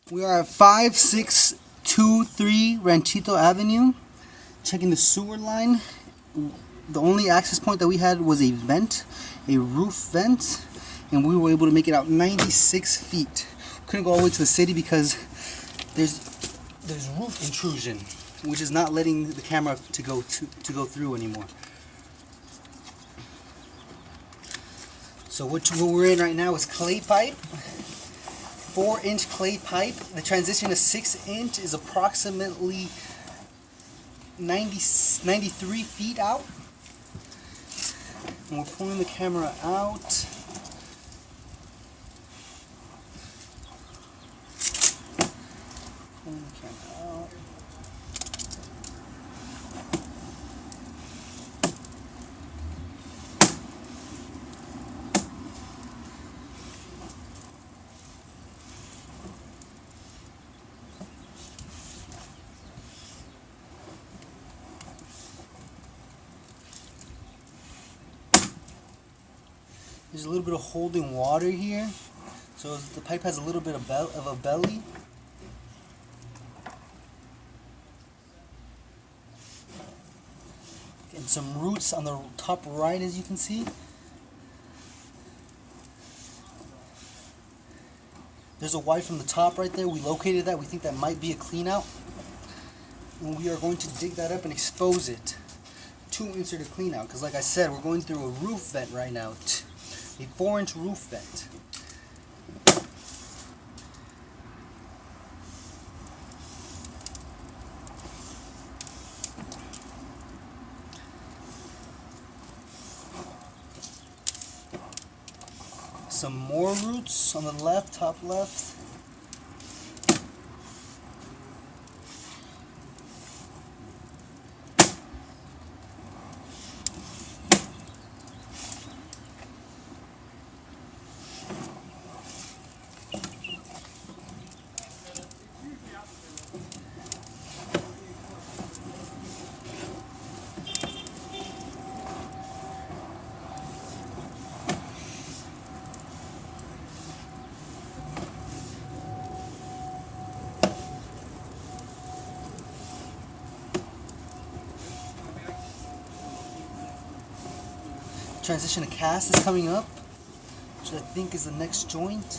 We are at 5623 Ranchito Avenue, checking the sewer line. The only access point that we had was a vent, a roof vent, and we were able to make it out 96 feet. Couldn't go all the way to the city because there's roof intrusion, which is not letting the camera to go through anymore. So what we're in right now is clay pipe. 4-inch clay pipe. The transition to 6-inch is approximately 93 feet out. And we're pulling the camera out. Pulling the camera out. There's a little bit of holding water here, so the pipe has a little bit of a belly. And some roots on the top right, as you can see. There's a wire from the top right there. We located that. We think that might be a clean out. And we are going to dig that up and expose it to insert a clean out. Because like I said, we're going through a roof vent right now. A 4-inch roof vent. Some more roots on the left, top left. Transition to cast is coming up, which I think is the next joint.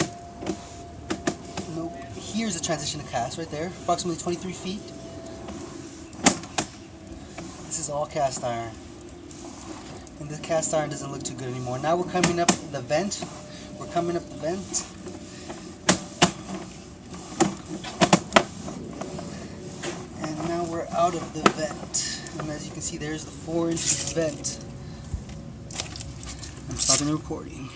Nope. Here's the transition to cast right there, approximately 23 feet. This is all cast iron. And the cast iron doesn't look too good anymore. Now we're coming up the vent. We're coming up the vent. And now we're out of the vent. And as you can see, there's the 4-inch vent. I'm stopping the recording.